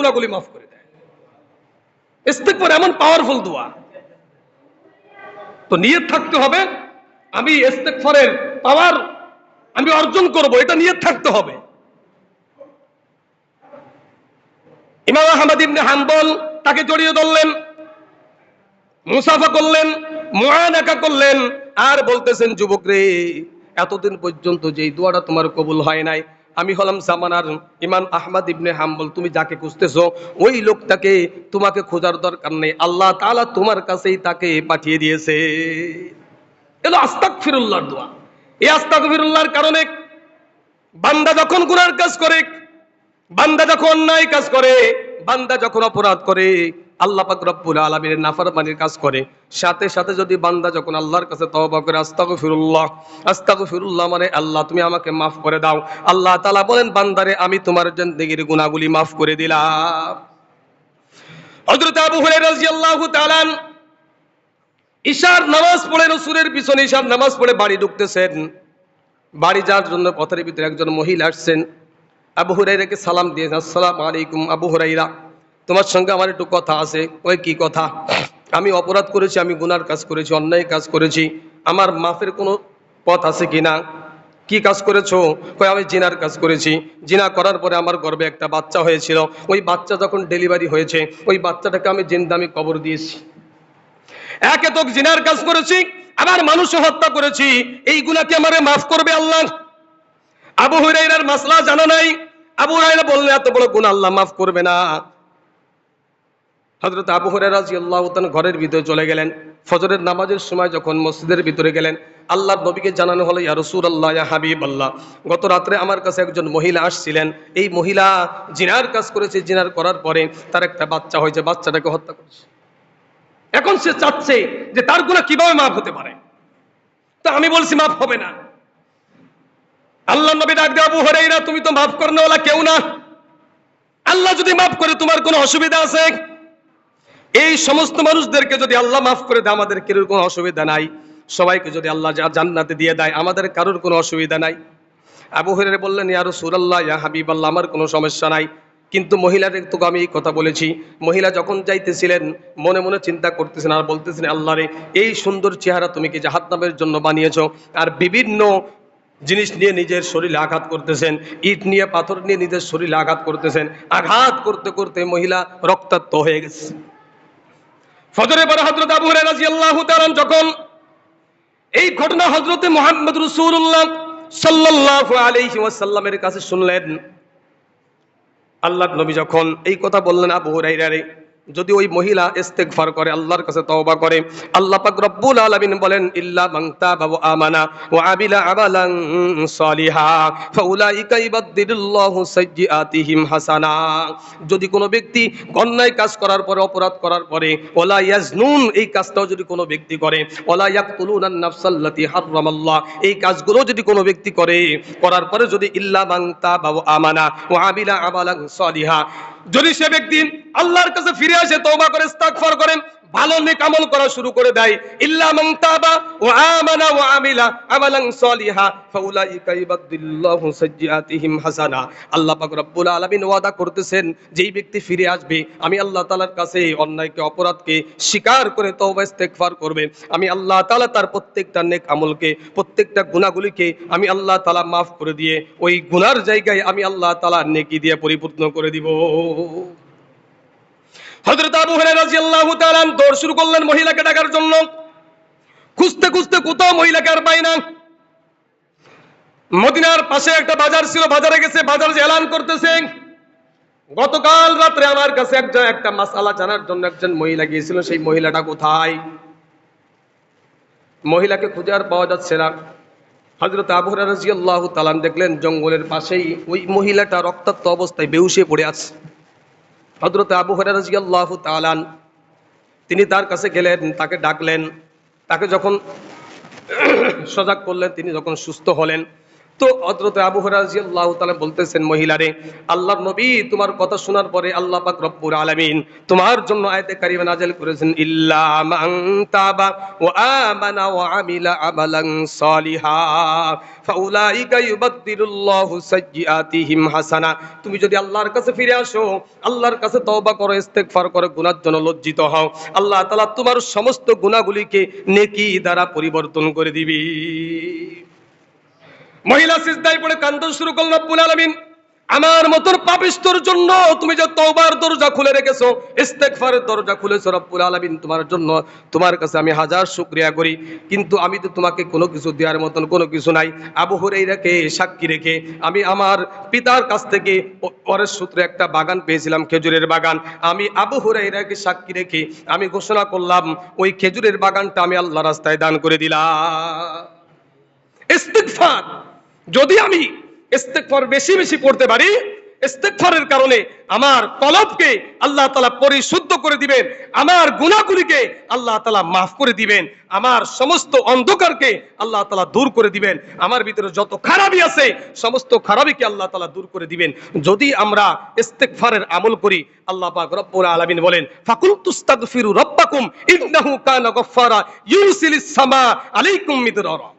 গুনাহগুলি মাফ করে দেয়। ইস্তেগফার এমন পাওয়ারফুল দোয়া। তো নিয়ত থাকতে হবে আমি ইস্তেগফারের পাওয়ার আমি অর্জন করব, এটা নিয়ত থাকতে হবে। ইমাম আহমদ ইবনে হাম্বল তাকে জড়িয়ে ধরলেন, মুসাফা করলেন, মুআনাকা করলেন, আর বলতেছেন যুবক রে, এতদিন পর্যন্ত যেই দোয়াটা তোমার কবুল হয় নাই, আমি হলাম জামানার ইমাম আহমদ ইবনে হাম্বল, তুমি যাকে খুঁজতেছো ওই লোকটাকে তোমাকে খোঁজার দরকার নেই, আল্লাহ তাআলা তোমার কাছেই তাকে পাঠিয়ে দিয়েছে। এলো আস্তাগফিরুল্লাহর দোয়া। এই আস্তাগফিরুল্লাহর কারণে বান্দা যখন গুনার কাজ করে, বান্দা যখন অন্যায় কাজ করে, বান্দা যখন অপরাধ করে, আল্লাহ পাক রব্বুল আলামিনের নাফরমানির কাজ করে, সাথে সাথে যদি বান্দা যখন আল্লাহর কাছে তওবা করে আস্তাগফিরুল্লাহ, আস্তাগফিরুল্লাহ মানে আল্লাহ তুমি আমাকে মাফ করে দাও, আল্লাহ তাআলা বলেন বান্দারে আমি তোমার জিন্দেগীর গুনাহগুলি মাফ করে দিলাম। হযরত আবু হুরায়রা রাদিয়াল্লাহু তাআলা ইশার নামাজ পড়ে রাসূলের পিছনে ইশার নামাজ পড়ে বাড়ি ঢুকতেছেন। বাড়ি যাওয়ার জন্য পথের ভিতরে একজন মহিলা আসছেন, আবু হুরায়রাকে সালাম দিয়ে, আসসালামু আলাইকুম আবু হুরায়রা, তোমার সঙ্গে আমার একটু কথা আছে। ওই কি কথা? আমি অপরাধ করেছি, আমি গুনার কাজ করেছি, অন্যায় কাজ করেছি, আমার মাফের কোনো পথ আছে কিনা? কি কাজ করেছো? কই আমি জিনার কাজ করেছি, জিনা করার পরে আমার গর্ভে একটা বাচ্চা হয়েছিল, ওই বাচ্চা যখন ডেলিভারি হয়েছে ওই বাচ্চাটাকে আমি জিন্দামি কবর দিয়েছি। একে তো জিনার কাজ করেছি, আবার মানুষ হত্যা করেছি, এই গুনাহ কি আমারে মাফ করবে আল্লাহ? আবু হুরায়রার মাসলা জানা নাই। আবু হুরায়রা বললেন এত বড় গুনাহ আল্লাহ মাফ করবে না। হযরত আবু হুরায়রা রাদিয়াল্লাহু তাআলা ঘরের ভিতরে চলে গেলেন। ফজরের নামাজের সময় যখন মসজিদের ভিতরে গেলেন, আল্লাহর নবীকে জানানো হলো, ইয়া রাসূলুল্লাহ, ইয়া হাবিবাল্লাহ, গত রাতে আমার কাছে একজন মহিলা আসছিলেন, এই মহিলা জিনার কাজ করেছে, জিনার করার পরে তার একটা বাচ্চা হয়েছে, বাচ্চাটাকে হত্যা করেছে। এখন সে চাচ্ছে যে তার গুনাহ কিভাবে মাফ হতে পারে। তো আমি বলছি মাফ হবে না। আল্লাহর নবী ডাক দিয়ে, আবু হুরায়রা তুমি তো মাফ করনেওয়ালা কেউ না, আল্লাহ যদি মাফ করে তোমার কোনো অসুবিধা আছে? এই সমস্ত মানুষদেরকে যদি আল্লাহ মাফ করে দেয় আমাদের কারোর কোনো অসুবিধা নাই, সবাইকে যদি আল্লাহ জান্নাতে দিয়ে দেয় আমাদের কারোর কোনো অসুবিধা নাই। আবু হুরায়রা বললেন, ইয়া রাসূলুল্লাহ, ইয়া হাবিবাল্লাহ, আমার কোনো সমস্যা নাই, কিন্তু মহিলার একটু আমি এই কথা বলেছি। মহিলা যখন যাইতেছিলেন মনে মনে চিন্তা করতেছেন আর বলতেছেন, আল্লাহ রে, এই সুন্দর চেহারা তুমি কি জাহান্নামের জন্য বানিয়েছো? আর বিভিন্ন জিনিস নিয়ে নিজের শরীরে আঘাত করতেছেন, ইট নিয়ে পাথর নিয়ে নিজের শরীরে আঘাত করতেছেন, আঘাত করতে করতে মহিলা রক্তাক্ত হয়ে গেছে। ফজরের পরে হযরত আবু হুরায়রা রাদিয়াল্লাহু তাআলা যখন এই ঘটনা হযরতে মুহাম্মদ রাসূলুল্লাহ সাল্লাল্লাহু আলাইহি ওয়াসাল্লামের কাছে শুনলেন, আল্লাহর নবী যখন এই কথা বললেন, আবু হুরায়রা রে, যদি ওই মহিলা ইস্তেগফার করে, আল্লাহর কাছে তওবা করে, আল্লাহ পাক রব্বুল আলামিন বলেন, ইল্লা মান তাবা ওয়া আমানা ওয়া আমিলা আমালান সালিহা ফাউলাইকা ইবাদদিলুল্লাহু সাইয়্যাতিহিম হাসানা। যদি কোনো ব্যক্তি অন্যায় কাজ করার পরে, অপরাধ করার পরে, ওয়ালা ইয়াজনুন, এই কাজটাও যদি কোনো ব্যক্তি করে, ওয়ালা ইয়াকতুলুনান নাফসাল্লাতী হারামাল্লাহ, এই কাজগুলো যদি কোনো ব্যক্তি করে, করার পরে যদি ইল্লা মান তাবা ওয়া আমানা ওয়া আমিলা আমালান সালিহা, যদি সে ব্যক্তি আল্লাহর কাছে ফিরে আসে, তওবা করে, ইস্তিগফার করে, ভালো নেক আমল করা শুরু করে দেয়, ইল্লা মান তাবা ওয়া আমানা ওয়া আমিলা আমালান সালিহা ফাউলাইকা ইবাদদিল্লাহু সাইয়্যাতিহিম হাসানা। আল্লাহ পাক রব্বুল আলামিন ওয়াদা করতেছেন, যেই ব্যক্তি ফিরে আসবে, আমি আল্লাহ তাআলার কাছে অন্যায়কে, অপরাধকে স্বীকার করে তওবা ইস্তিগফার করবে, আমি আল্লাহ তাআলা তার প্রত্যেকটা নেক আমলকে, প্রত্যেকটা গুনাহগুলিকে আমি আল্লাহ তাআলা মাফ করে দিয়ে ওই গুনার জায়গায় আমি আল্লাহ তাআলা নেকি দিয়ে পরিপূর্ণ করে দিব। হযরত আবু হুরায়রা রাদিয়াল্লাহু তাআলা দৌড় শুরু করলেন মহিলাকে ডাকার জন্য। খুঁজতে খুঁজতে কোথাও মহিলাকে আর পায় না। মদিনার পাশে একটা বাজার ছিল, বাজারে গেছে, বাজারে এলান করতেছে, গতকাল রাতে আমার কাছে একটা মাসআলা জানার জন্য একজন মহিলা গিয়েছিল, সেই মহিলাটা কোথায়? মহিলাকে খুঁজে আর পাওয়া যাচ্ছে না। হযরত আবু হুরায়রা রাদিয়াল্লাহু তাআলা দেখলেন জঙ্গলের পাশেই ওই মহিলাটা রক্তাক্ত অবস্থায় বেহুশ হয়ে পড়ে আছে। হযরত আবু হুরায়রা রাদিয়াল্লাহু তাআলা তিনি তার কাছে গেলেন, তাকে ডাকলেন, তাকে যখন সজাগ করলেন, তিনি যখন সুস্থ হলেন, তো হযরত আবু হুরায়রা রাদিয়াল্লাহু তাআলা বলতেছেন, মহিলারে, আল্লাহর নবী তোমার কথা শোনার পরে আল্লাহ পাক রব্বুল আলামিন তোমার জন্য আয়াতে কারিমা নাযিল করেছেন, ইল্লা মান তাবা ওয়া আমানা ওয়া আমিলা আমালান সালিহা ফাউলাইকা ইউবাদদিলুল্লাহু সাইয়্যাতিহিম হাসানা। তুমি যদি আল্লাহর কাছে ফিরে আসো, আল্লাহর কাছে তওবা করো, ইস্তেগফার করো, গুনার জন্য লজ্জিত হও, আল্লাহ তাআলা তোমার সমস্ত গুনাহগুলিকে নেকি দ্বারা পরিবর্তন করে দিবে। মহিলা সিজদায় পড়ে কাঁদতে শুরু করল, রব্বুল আলামিন আমার মতন পাপিষ্ঠর জন্য তুমি যে তওবার দরজা খুলে রেখেছো, ইস্তেগফারের দরজা খুলেছো, রব্বুল আলামিন তোমার জন্য তোমার কাছে আমি হাজার শুকরিয়া করি, কিন্তু আমি তো তোমাকে কোনো কিছু দেওয়ার মতন কোনো কিছু নাই। আবু হুরায়রাকে সাক্ষী রেখে আমি আমার পিতার কাছ থেকে পরের সূত্রে একটা বাগান পেয়েছিলাম, খেজুরের বাগান। আমি আবু হুরায়রাকে সাক্ষী রেখে আমি ঘোষণা করলাম, ওই খেজুরের বাগানটা আমি আল্লাহর রাস্তায় দান করে দিলাম। ইস্তিগফার, যদি আমি ইস্তিগফার বেশি বেশি পড়তে পারি, ইস্তিগফারের কারণে আমার কলবকে আল্লাহ তাআলা পরিশুদ্ধ করে দিবেন, আমার গুনাহগুলিকে আল্লাহ তাআলা মাফ করে দিবেন, আমার সমস্ত অন্ধকারকে আল্লাহ তাআলা দূর করে দিবেন, আমার ভিতরে যত খারাপি আছে সমস্ত খারাপিকে আল্লাহ তাআলা দূর করে দিবেন। যদি আমরা ইস্তিগফারের আমল করি, আল্লাহ পাক রব্বুল আলামিন বলেন, ফাকুল তুস্তাগফিরু রাব্বাকুম ইন্নাহু কানা গফফারা ইউরসিলিস সামা আলাইকুম মিদরারা।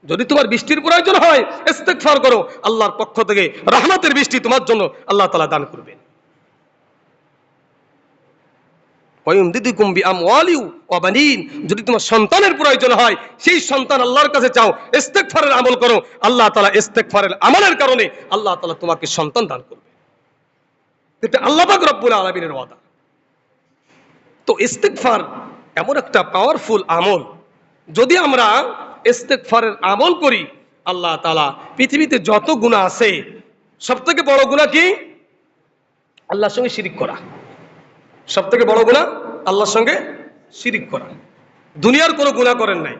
যদি তোমার বৃষ্টির প্রয়োজন হয়, ইস্তেগফার করো, আল্লাহর পক্ষ থেকে রহমতের বৃষ্টি তোমার জন্য আল্লাহ তাআলা দান করবেন। ওয়ায়ুমদিদুকুম বিআমওয়ালি ওয়া বানিন, যদি তোমার সন্তানের প্রয়োজন হয়, সেই সন্তান আল্লাহর কাছে চাও, ইস্তেগফারের আমল করো, আল্লাহ তাআলা ইস্তেগফারের আমলের কারণে আল্লাহ তাআলা তোমাকে সন্তান দান করবে। এটা আল্লাহ পাক রব্বুল আলামিনের ওয়াদা। তো ইস্তেগফার এমন একটা পাওয়ারফুল আমল, যদি আমরা ইস্তেগফারের আমল করি, আল্লাহ তাআলা পৃথিবীতে যত গুনাহ আছে সবথেকে বড় গুনাহ কি? আল্লাহর সঙ্গে শিরিক করা। সবথেকে বড় গুনাহ আল্লাহর সঙ্গে শিরিক করা। দুনিয়ার কোনো গুনাহ করেন নাই,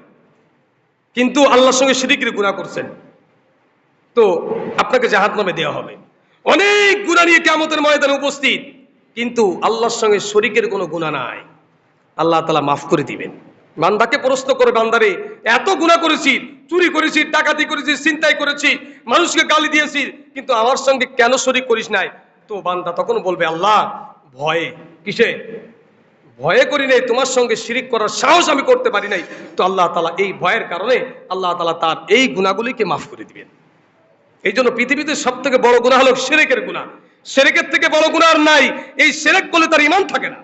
কিন্তু আল্লাহর সঙ্গে শিরিকের গুনাহ করছেন, তো আপনাকে জাহান্নামে দেওয়া হবে। অনেক গুনাহ নিয়ে কিয়ামতের ময়দানে উপস্থিত, কিন্তু আল্লাহর সঙ্গে শরীকের কোনো গুনাহ নাই, আল্লাহ তাআলা মাফ করে দিবেন। বান্দাকে প্রশ্ন করে, বান্দারে এত গুনাহ করেছি, চুরি করেছি, ডাকাতি করেছি, ছিনতাই করেছি, মানুষকে গালি দিয়েছি, কিন্তু আমার সঙ্গে কেন শরীক করিস নাই? তো বান্দা তখন বলবে, আল্লাহ ভয়ে। কিসে? ভয়ে করি নাই, তোমার সঙ্গে শিরিক করার সাহস আমি করতে পারি নাই। তো আল্লাহ তাআলা এই ভয়ের কারণে আল্লাহ তাআলা তার এই গুনাহগুলিকে মাফ করে দিবেন। এই জন্য পৃথিবীতে সব থেকে বড় গুনাহ হলো শিরকের গুনাহ। শিরকের থেকে বড় গুনাহ আর নাই। এই শিরক করলে তার ঈমান থাকে না।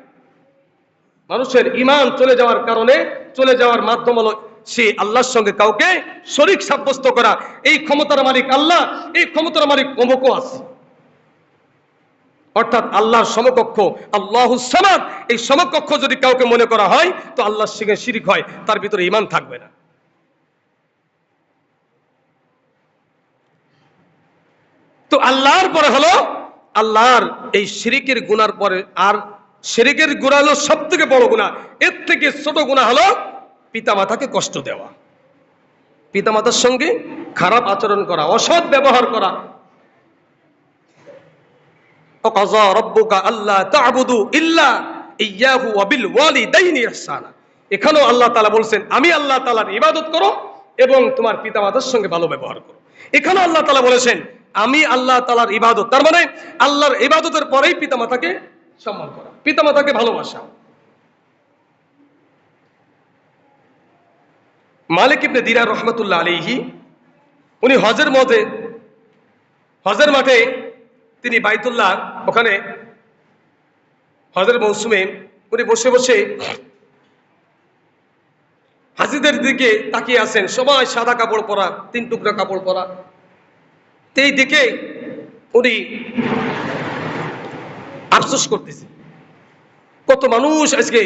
মানুষের ঈমান চলে যাওয়ার কারণে, চলে যাওয়ার মাধ্যম হলো সে আল্লাহর সঙ্গে কাউকে শরীক সাব্যস্ত করা। এই ক্ষমতার মালিক আল্লাহ, এই ক্ষমতার মালিক অমুকও আছে, অর্থাৎ আল্লাহর সমকক্ষ আল্লাহুস সামাদ। এই সমকক্ষ যদি কাউকে মনে করা হয়, তো আল্লাহর সঙ্গে শিরিক হয়, তার ভিতরে ঈমান থাকবে না। তো আল্লাহর পরে হলো, আল্লাহর এই শিরিকের গুনার পরে আর শিরিকের গুনাহ হলো সব থেকে বড় গুনাহ। এর থেকে ছোট গুনাহ হলো পিতামাতাকে কষ্ট দেওয়া, পিতামাতার সঙ্গে খারাপ আচরণ করা, অসৎ ব্যবহার করা। ওয়াকাযা রাব্বুকা আল্লা তা'বুদু ইল্লা ইয়্যাহু ওয়া বিল ওয়ালিদাইনি ইহসানা। এখানেও আল্লাহ তাআলা বলছেন, আমি আল্লাহ তাআলার ইবাদত করো এবং তোমার পিতামাতার সঙ্গে ভালো ব্যবহার করো। এখানে আল্লাহ তাআলা বলেছেন, আমি আল্লাহ তাআলার ইবাদত, তার মানে আল্লাহর ইবাদতের পরেই পিতামাতাকে সম্মান করা, পিতামাতাকে ভালোবাসা। মালিক ইবনে দিনার রাহমাতুল্লাহ আলাইহি, উনি হজের মাঠে তিনি বাইতুল্লাহ, ওখানে হজের মৌসুমে উনি বসে বসে হাজিদের দিকে তাকিয়ে আছেন। সবাই সাদা কাপড় পরা, 3 টুকরা কাপড় পরা। এই দিকে উনি আফসোস করতেছে, কত মানুষ আজকে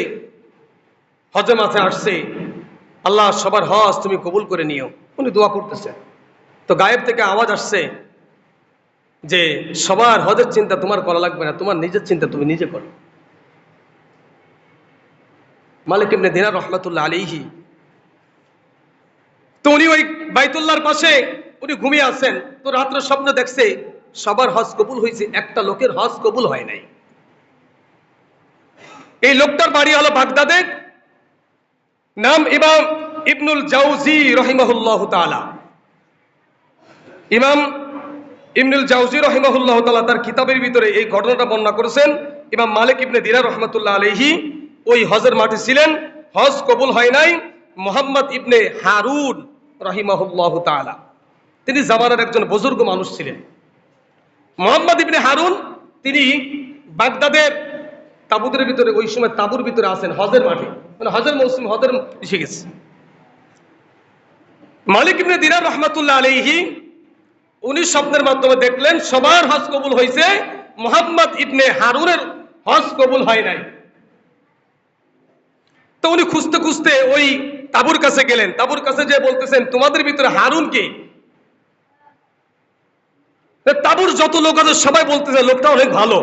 হজে মাঠে আসছে, আল্লাহ সবার হজ তুমি কবুল করে নিও। উনি দোয়া করতেছেন, তো গায়েব থেকে আওয়াজ আসছে যে সবার হজের চিন্তা তোমার করা লাগবে না, তোমার নিজের চিন্তা তুমি নিজে করো। মালিক ইবনে দিনার রাহমাতুল্লাহ আলাইহি, তো উনি ওই বাইতুল্লাহর পাশে উনি ঘুমিয়ে আছেন। তো রাত্রে স্বপ্ন দেখছে সবার হজ কবুল হয়েছে, একটা লোকের হজ কবুল হয় নাই। এই লোকটার বাড়ি হলো বাগদাদে, নাম ইমাম ইবনুল জাওজি রাহিমাহুল্লাহ তাআলা। ইমাম ইবনুল জাওজি রাহিমাহুল্লাহ তাআলা তার কিতাবের ভিতরে এই ঘটনাটা বর্ণনা করেছেন। ইমাম মালিক ইবনে দিনার রহমাতুল্লাহ আলাইহি ওই হজের মাঠে ছিলেন, হজ কবুল হয় নাই। মুহাম্মদ ইবনে হারুন রাহিমাহুল্লাহ তাআলা তিনি জামানার একজন বুজুর্গ মানুষ ছিলেন। মুহাম্মদ ইবনে হারুন তিনি বাগদাদের তাবুতের ভিতরে ওই সময় তাবুর ভিতরে আছেন হজের মাঠে, মানে হজের মৌসুম, হজের এসে গেছে। মালিক ইবনে দিনার রহমাতুল্লাহ আলাইহি উনি স্বপ্নের মাধ্যমে দেখলেন সবার হজ কবুল হয়েছে, মুহাম্মদ ইবনে হারুনের হজ কবুল হয় নাই। তো উনি খুঁজতে খুঁজতে ওই তাবুর কাছে গেলেন, তাবুর কাছে যে বলতেছেন তোমাদের ভিতরে হারুন কে? তাবুর যত লোক আছে সবাই বলতেছে লোকটা অনেক ভালো,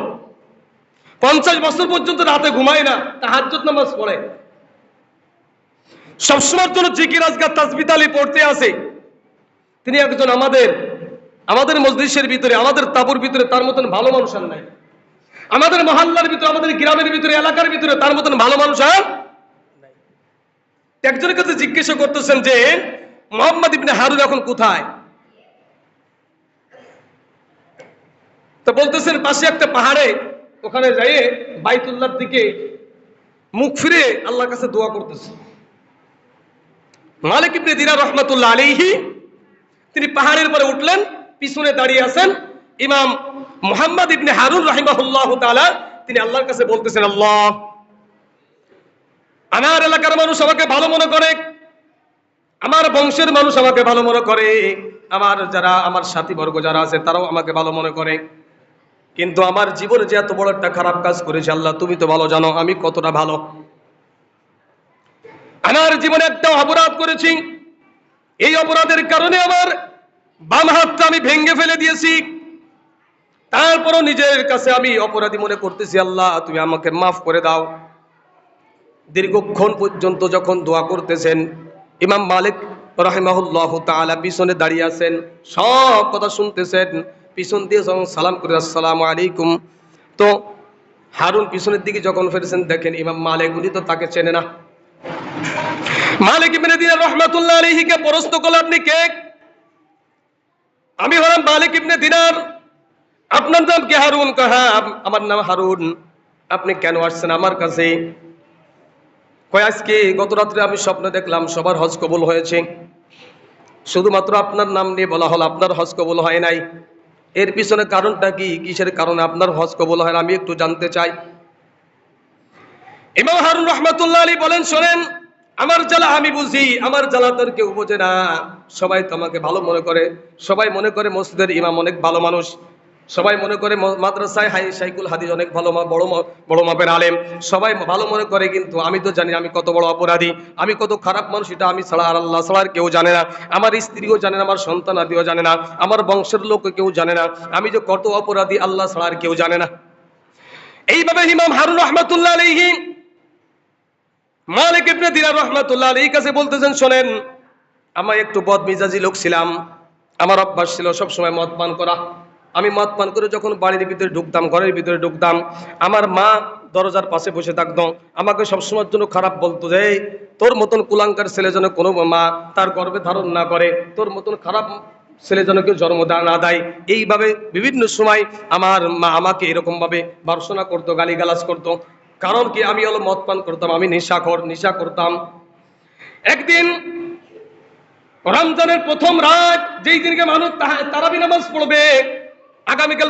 50 বছর পর্যন্ত রাতে ঘুমায় না, তাহাজ্জুদ নামাজ পড়ে, সবসময়ের জন্য জিকির আজকার তাসবিহ তাহলিল পড়তে আছে। তিনি একজন আমাদের মজলিসের ভিতরে, আমাদের তাবুর ভিতরে তার মতন ভালো মানুষ আর নাই, আমাদের মহল্লার ভিতরে, আমাদের গ্রামের ভিতরে, এলাকার ভিতরে তার মতন ভালো মানুষ আর নাই। একজনের কাছে জিজ্ঞাসা করতেছেন যে মুহাম্মদ ইবনে হারুন এখন কোথায়? তো বলতেছেন পাশে একটা পাহাড়ে, ওখানে যাইয়ে বাইতুল্লাহর দিকে মুখ ফিরে আল্লাহর কাছে দোয়া করতেছে। মালিক ইবনে দিনার রহমাতুল্লাহ আলাইহি তিনি পাহাড়ের উপরে উঠলেন, পিছনে দাঁড়িয়ে আছেন ইমাম মুহাম্মদ ইবনে হারুন রাহিমাহুল্লাহ তাআলা। তিনি আল্লাহর কাছে বলতেছেন, আল্লাহ, আমার এলাকার মানুষ আমাকে ভালো মনে করে, আমার বংশের মানুষ আমাকে ভালো মনে করে, আমার সাথীবর্গ যারা আছে তারাও আমাকে ভালো মনে করে, কিন্তু আমার জীবনে যে এত বড় একটা খারাপ কাজ করেছে আল্লাহ তুমি তো ভালো জানো আমি কতটা ভালো। আমার জীবনে একটা অপরাধ করেছি, এই অপরাধের কারণে আমার বাম হাতটা আমি ভেঙে ফেলে দিয়েছি, তারপরও নিজের কাছে আমি অপরাধী মনে করতেছি, আল্লাহ তুমি আমাকে মাফ করে দাও। দীর্ঘক্ষণ পর্যন্ত যখন দোয়া করতেছেন, ইমাম মালিক রাহিমাহুল্লাহ তাআলা পিছনে দাঁড়িয়ে আছেন, সব কথা শুনতেছেন, পিছন দিয়ে যখন সালাম করে আসসালামু আলাইকুম, তো হারুন পিছনের দিকে যখন ফিরেছেন দেখেন ইমাম মালিক উনি তো তাকে চেনে না। মালিক ইবনে দিনার রহমাতুল্লাহ আলাইহিকে প্রশ্ন করলেন, আপনি কে? আমি হলাম মালিক ইবনে দিনার। আপনার নাম কি? হারুন। হ্যাঁ আমার নাম হারুন। আপনি কেন আসছেন আমার কাছে? কয় আজকে গত রাত্রে আমি স্বপ্নে দেখলাম সবার হজ কবুল হয়েছে, শুধুমাত্র আপনার নাম নিয়ে বলা হলো আপনার হজ কবুল হয় নাই। এর পিছনে কারণটা কি? কিসের কারণে আপনার হজ কবুল হয় না আমি একটু জানতে চাই। ইমাম হারুন রাহমাতুল্লাহ আলাইহি বলেন, শোনেন, আমার জ্বালা আমি বুঝি, আমার জ্বালা তোর কেউ বোঝে না। সবাই তোমাকে ভালো মনে করে, সবাই মনে করে মসজিদের ইমাম অনেক ভালো মানুষ, সবাই মনে করে মাদ্রাসায় শাইখুল হাদিস অনেক ভালো বড় মাপের আলেম, সবাই ভালো মনে করে, কিন্তু আমি তো জানি আমি কত বড় অপরাধী, আমি কত খারাপ মানুষ, এটা আমি ছাড়া আর আল্লাহ ছাড়া আর কেউ জানে না, আমার স্ত্রীও জানে না, আমার সন্তান আদিও জানে না, আমার বংশের লোক কেউ জানে না, আমি যে কত অপরাধী আল্লাহ ছাড়া আর কেউ জানে না। এইভাবে ইমাম হারুন রাহমাতুল্লাহ আলাইহি মালিক ইবনে দিনার রহমাতুল্লাহ আলাইহি কাছে বলতেছেন, শোনেন, আমি একটু বদমেজাজি লোক ছিলাম, আমার অভ্যাস ছিল সবসময় মদ পান করা। আমি মদ পান করে যখন বাড়ির ভিতরে ঢুকতাম, ঘরের ভিতরে ঢুকতাম, আমার মা দরজার পাশে বসে থাকতো, আমাকে সবসময়ের জন্য খারাপ বলতো যে তোর মতন কুলাঙ্কার ছেলে যেন কোনো মা তার গর্ভে ধারণ না করে, তোর মতন খারাপ ছেলে যেন কেউ জন্ম না দেয়। এইভাবে বিভিন্ন সময় আমার মা আমাকে এরকম ভাবে ভর্ৎসনা করতো, গালিগালাজ করতো। কারণ কি? আমি হলো মদ পান করতাম, আমি নেশা করতাম। একদিন রমজানের প্রথম রাত, যেই দিনকে মানুষ তারাবি নামাজ পড়বে, আগামীকাল